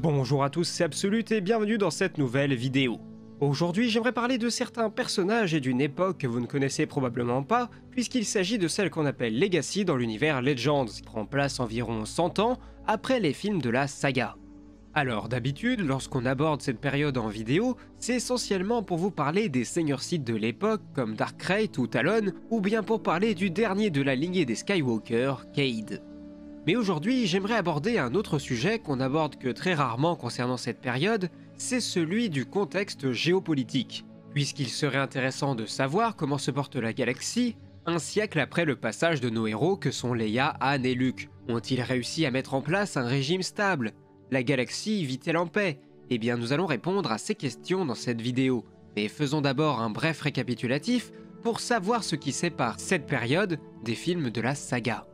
Bonjour à tous, c'est Absolute et bienvenue dans cette nouvelle vidéo. Aujourd'hui, j'aimerais parler de certains personnages et d'une époque que vous ne connaissez probablement pas, puisqu'il s'agit de celle qu'on appelle Legacy dans l'univers Legends, qui prend place environ 100 ans après les films de la saga. Alors d'habitude, lorsqu'on aborde cette période en vidéo, c'est essentiellement pour vous parler des seigneurs Sith de l'époque comme Darkrai ou Talon, ou bien pour parler du dernier de la lignée des Skywalker, Cade. Mais aujourd'hui, j'aimerais aborder un autre sujet qu'on aborde que très rarement concernant cette période, c'est celui du contexte géopolitique, puisqu'il serait intéressant de savoir comment se porte la galaxie un siècle après le passage de nos héros que sont Leia, Han et Luke. Ont-ils réussi à mettre en place un régime stable? La galaxie vit-elle en paix? Eh bien nous allons répondre à ces questions dans cette vidéo. Mais faisons d'abord un bref récapitulatif pour savoir ce qui sépare cette période des films de la saga.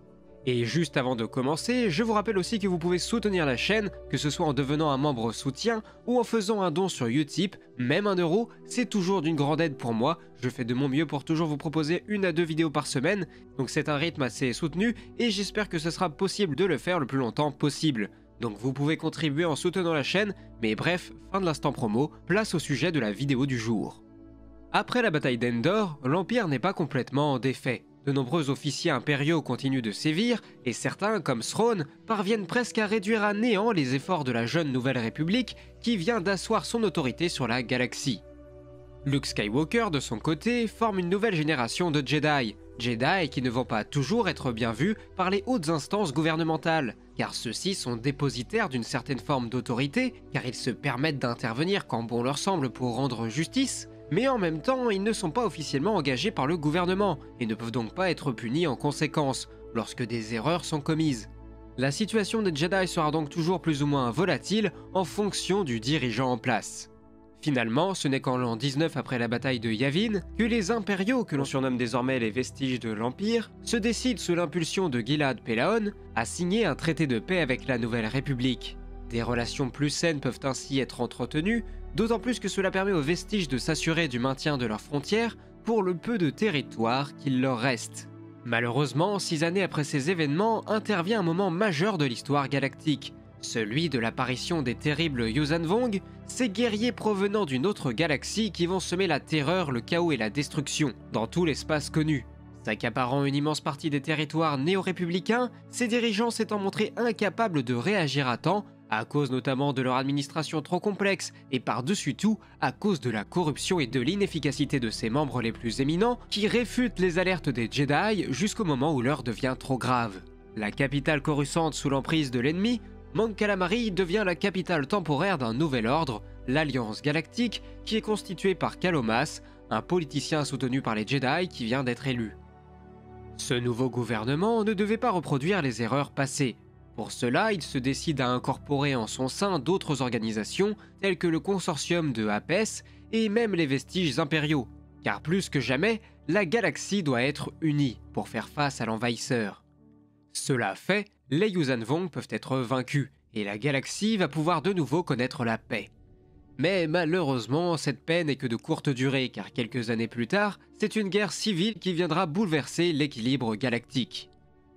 Et juste avant de commencer, je vous rappelle aussi que vous pouvez soutenir la chaîne, que ce soit en devenant un membre soutien ou en faisant un don sur Utip, même 1 euro, c'est toujours d'une grande aide pour moi, je fais de mon mieux pour toujours vous proposer 1 à 2 vidéos par semaine, donc c'est un rythme assez soutenu et j'espère que ce sera possible de le faire le plus longtemps possible. Donc vous pouvez contribuer en soutenant la chaîne, mais bref, fin de l'instant promo, place au sujet de la vidéo du jour. Après la bataille d'Endor, l'Empire n'est pas complètement en défait. De nombreux officiers impériaux continuent de sévir, et certains, comme Thrawn, parviennent presque à réduire à néant les efforts de la jeune Nouvelle République qui vient d'asseoir son autorité sur la galaxie. Luke Skywalker, de son côté, forme une nouvelle génération de Jedi qui ne vont pas toujours être bien vus par les hautes instances gouvernementales, car ceux-ci sont dépositaires d'une certaine forme d'autorité, car ils se permettent d'intervenir quand bon leur semble pour rendre justice, mais en même temps, ils ne sont pas officiellement engagés par le gouvernement et ne peuvent donc pas être punis en conséquence lorsque des erreurs sont commises. La situation des Jedi sera donc toujours plus ou moins volatile en fonction du dirigeant en place. Finalement, ce n'est qu'en l'an 19 après la bataille de Yavin que les impériaux, que l'on surnomme désormais les vestiges de l'Empire, se décident sous l'impulsion de Gilad Pellaeon à signer un traité de paix avec la Nouvelle République. Des relations plus saines peuvent ainsi être entretenues, d'autant plus que cela permet aux vestiges de s'assurer du maintien de leurs frontières pour le peu de territoire qu'il leur reste. Malheureusement, 6 années après ces événements, intervient un moment majeur de l'histoire galactique, celui de l'apparition des terribles Yuuzhan Vong, ces guerriers provenant d'une autre galaxie qui vont semer la terreur, le chaos et la destruction dans tout l'espace connu. S'accaparant une immense partie des territoires néo-républicains, ces dirigeants s'étant montrés incapables de réagir à temps, à cause notamment de leur administration trop complexe et par-dessus tout à cause de la corruption et de l'inefficacité de ses membres les plus éminents qui réfutent les alertes des Jedi jusqu'au moment où l'heure devient trop grave. La capitale coruscante sous l'emprise de l'ennemi, Mon Calamari devient la capitale temporaire d'un nouvel ordre, l'Alliance Galactique, qui est constituée par Calomas, un politicien soutenu par les Jedi qui vient d'être élu. Ce nouveau gouvernement ne devait pas reproduire les erreurs passées. Pour cela, il se décide à incorporer en son sein d'autres organisations telles que le consortium de Apes et même les vestiges impériaux, car plus que jamais, la galaxie doit être unie pour faire face à l'envahisseur. Cela fait, les Yuuzhan Vong peuvent être vaincus et la galaxie va pouvoir de nouveau connaître la paix. Mais malheureusement, cette paix n'est que de courte durée car quelques années plus tard, c'est une guerre civile qui viendra bouleverser l'équilibre galactique.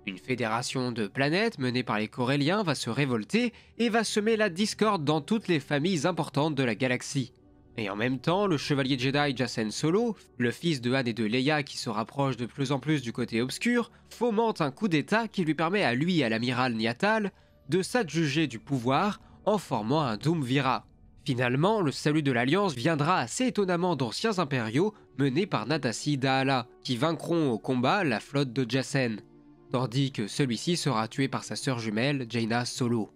Une fédération de planètes menée par les Corelliens va se révolter et va semer la discorde dans toutes les familles importantes de la galaxie. Et en même temps, le chevalier Jedi Jacen Solo, le fils de Han et de Leia qui se rapproche de plus en plus du côté obscur, fomente un coup d'état qui lui permet à lui et à l'amiral Niatal de s'adjuger du pouvoir en formant un Doomvira. Finalement, le salut de l'Alliance viendra assez étonnamment d'anciens impériaux menés par Natassi Daala, qui vaincront au combat la flotte de Jacen, tandis que celui-ci sera tué par sa sœur jumelle Jaina Solo.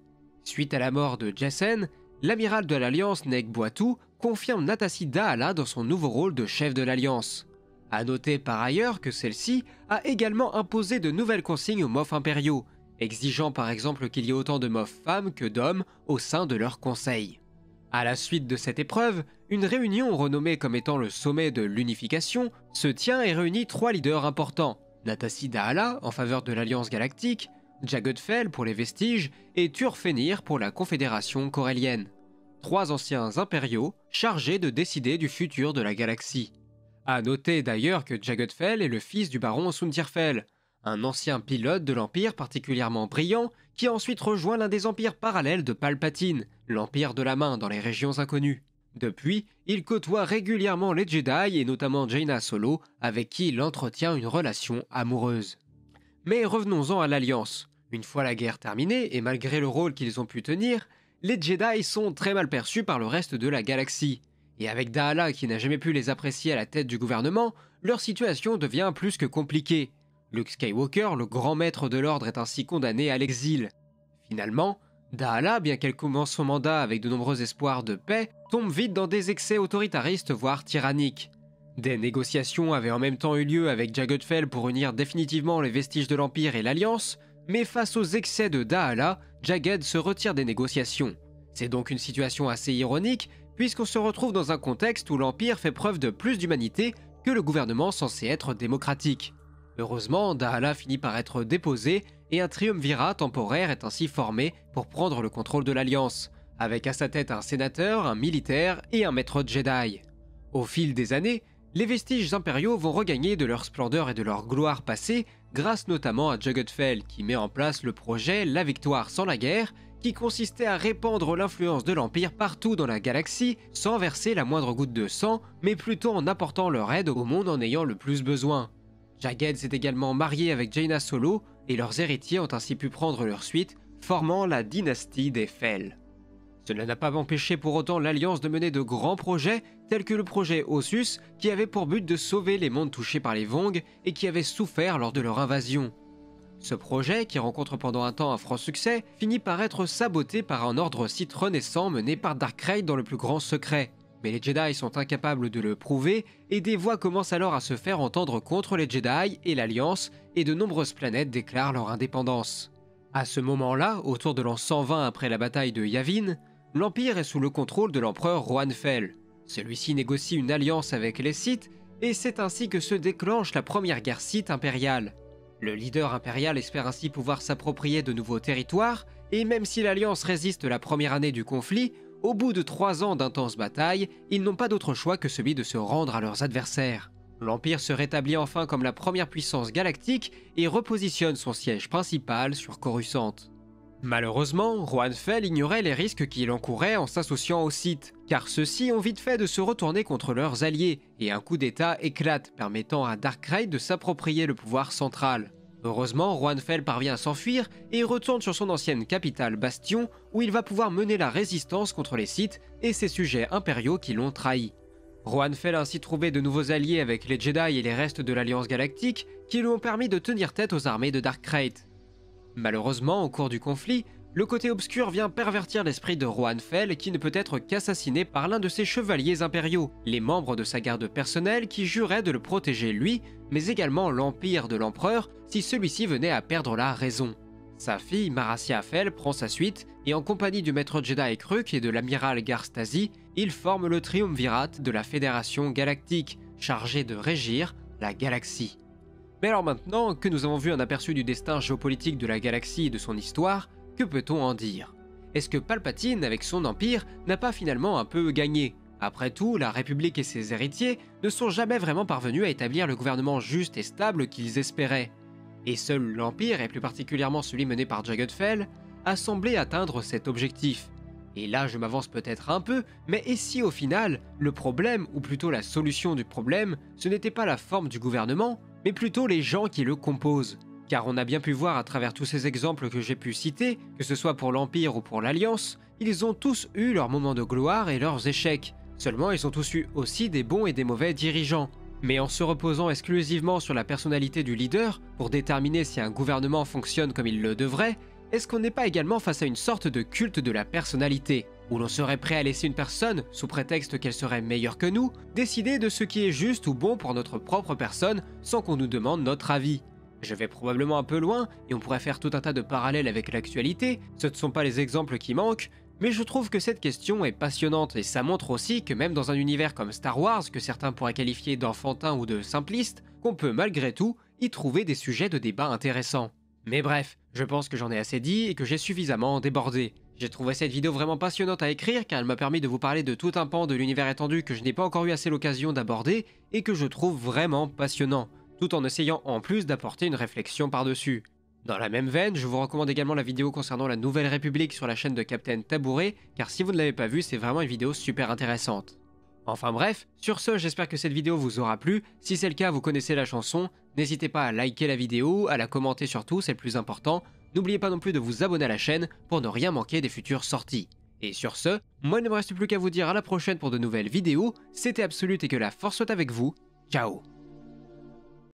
Suite à la mort de Jacen, l'amiral de l'Alliance Neg Boitou confirme Natassi Daala dans son nouveau rôle de chef de l'Alliance. A noter par ailleurs que celle-ci a également imposé de nouvelles consignes aux Moff impériaux, exigeant par exemple qu'il y ait autant de Moff femmes que d'hommes au sein de leur conseil. À la suite de cette épreuve, une réunion renommée comme étant le sommet de l'unification se tient et réunit 3 leaders importants, Natassi Daala en faveur de l'Alliance Galactique, Jagged Fell pour les Vestiges et Turfenir pour la Confédération Corellienne. 3 anciens impériaux chargés de décider du futur de la galaxie. A noter d'ailleurs que Jagged Fell est le fils du baron Soontir Fel, un ancien pilote de l'Empire particulièrement brillant qui a ensuite rejoint l'un des empires parallèles de Palpatine, l'Empire de la Main dans les régions inconnues. Depuis, il côtoie régulièrement les Jedi et notamment Jaina Solo, avec qui il entretient une relation amoureuse. Mais revenons-en à l'Alliance. Une fois la guerre terminée, et malgré le rôle qu'ils ont pu tenir, les Jedi sont très mal perçus par le reste de la galaxie. Et avec Daala qui n'a jamais pu les apprécier à la tête du gouvernement, leur situation devient plus que compliquée. Luke Skywalker, le grand maître de l'ordre, est ainsi condamné à l'exil. Finalement, Daala, bien qu'elle commence son mandat avec de nombreux espoirs de paix, tombe vite dans des excès autoritaristes voire tyranniques. Des négociations avaient en même temps eu lieu avec Jagged Fell pour unir définitivement les vestiges de l'Empire et l'Alliance, mais face aux excès de Daala, Jagged se retire des négociations. C'est donc une situation assez ironique, puisqu'on se retrouve dans un contexte où l'Empire fait preuve de plus d'humanité que le gouvernement censé être démocratique. Heureusement, Daala finit par être déposé et un triumvirat temporaire est ainsi formé pour prendre le contrôle de l'Alliance, avec à sa tête un sénateur, un militaire et un maître Jedi. Au fil des années, les vestiges impériaux vont regagner de leur splendeur et de leur gloire passée, grâce notamment à Jagged Fell qui met en place le projet La Victoire sans la guerre, qui consistait à répandre l'influence de l'Empire partout dans la galaxie sans verser la moindre goutte de sang, mais plutôt en apportant leur aide au monde en ayant le plus besoin. Jagged s'est également marié avec Jaina Solo et leurs héritiers ont ainsi pu prendre leur suite, formant la dynastie des Fell. Cela n'a pas empêché pour autant l'Alliance de mener de grands projets tels que le projet Ossus qui avait pour but de sauver les mondes touchés par les Vong et qui avaient souffert lors de leur invasion. Ce projet, qui rencontre pendant un temps un franc succès, finit par être saboté par un ordre Sith renaissant mené par Darkrai dans le plus grand secret. Mais les Jedi sont incapables de le prouver et des voix commencent alors à se faire entendre contre les Jedi et l'Alliance et de nombreuses planètes déclarent leur indépendance. À ce moment-là, autour de l'an 120 après la bataille de Yavin, l'Empire est sous le contrôle de l'empereur Rohan Fel. Celui-ci négocie une alliance avec les Sith et c'est ainsi que se déclenche la première guerre Sith impériale. Le leader impérial espère ainsi pouvoir s'approprier de nouveaux territoires et même si l'Alliance résiste la première année du conflit, au bout de 3 ans d'intenses batailles, ils n'ont pas d'autre choix que celui de se rendre à leurs adversaires. L'Empire se rétablit enfin comme la première puissance galactique et repositionne son siège principal sur Coruscant. Malheureusement, Rohan Fel ignorait les risques qu'il encourait en s'associant aux Sith, car ceux-ci ont vite fait de se retourner contre leurs alliés, et un coup d'état éclate, permettant à Darkrai de s'approprier le pouvoir central. Heureusement, Rohan Fel parvient à s'enfuir et retourne sur son ancienne capitale Bastion, où il va pouvoir mener la résistance contre les Sith et ses sujets impériaux qui l'ont trahi. Rohan Fel a ainsi trouvé de nouveaux alliés avec les Jedi et les restes de l'Alliance Galactique, qui lui ont permis de tenir tête aux armées de Darkrai. Malheureusement, au cours du conflit, le côté obscur vient pervertir l'esprit de Rohan Fel qui ne peut être qu'assassiné par l'un de ses chevaliers impériaux, les membres de sa garde personnelle qui juraient de le protéger lui, mais également l'Empire de l'Empereur si celui-ci venait à perdre la raison. Sa fille Marassia Fel prend sa suite et en compagnie du maître Jedi Kruk et de l'amiral Gar Stasi, ils forment le triumvirat de la Fédération Galactique, chargé de régir la galaxie. Mais alors maintenant que nous avons vu un aperçu du destin géopolitique de la galaxie et de son histoire, que peut-on en dire? Est-ce que Palpatine, avec son empire, n'a pas finalement un peu gagné? Après tout, la République et ses héritiers ne sont jamais vraiment parvenus à établir le gouvernement juste et stable qu'ils espéraient. Et seul l'Empire, et plus particulièrement celui mené par Jagged Fell, a semblé atteindre cet objectif. Et là je m'avance peut-être un peu, mais et si au final, le problème, ou plutôt la solution du problème, ce n'était pas la forme du gouvernement, mais plutôt les gens qui le composent? Car on a bien pu voir à travers tous ces exemples que j'ai pu citer, que ce soit pour l'Empire ou pour l'Alliance, ils ont tous eu leurs moments de gloire et leurs échecs. Seulement ils ont tous eu aussi des bons et des mauvais dirigeants. Mais en se reposant exclusivement sur la personnalité du leader pour déterminer si un gouvernement fonctionne comme il le devrait, est-ce qu'on n'est pas également face à une sorte de culte de la personnalité, où l'on serait prêt à laisser une personne, sous prétexte qu'elle serait meilleure que nous, décider de ce qui est juste ou bon pour notre propre personne sans qu'on nous demande notre avis? Je vais probablement un peu loin, et on pourrait faire tout un tas de parallèles avec l'actualité, ce ne sont pas les exemples qui manquent, mais je trouve que cette question est passionnante et ça montre aussi que même dans un univers comme Star Wars, que certains pourraient qualifier d'enfantin ou de simpliste, qu'on peut malgré tout y trouver des sujets de débat intéressants. Mais bref, je pense que j'en ai assez dit et que j'ai suffisamment débordé. J'ai trouvé cette vidéo vraiment passionnante à écrire car elle m'a permis de vous parler de tout un pan de l'univers étendu que je n'ai pas encore eu assez l'occasion d'aborder et que je trouve vraiment passionnant. tout en essayant en plus d'apporter une réflexion par-dessus. Dans la même veine, je vous recommande également la vidéo concernant la Nouvelle République sur la chaîne de Captain Tabouret, car si vous ne l'avez pas vue, c'est vraiment une vidéo super intéressante. Enfin bref, sur ce, j'espère que cette vidéo vous aura plu. Si c'est le cas, vous connaissez la chanson, n'hésitez pas à liker la vidéo, à la commenter surtout, c'est le plus important. N'oubliez pas non plus de vous abonner à la chaîne pour ne rien manquer des futures sorties. Et sur ce, moi il ne me reste plus qu'à vous dire à la prochaine pour de nouvelles vidéos. C'était Absolute et que la force soit avec vous. Ciao.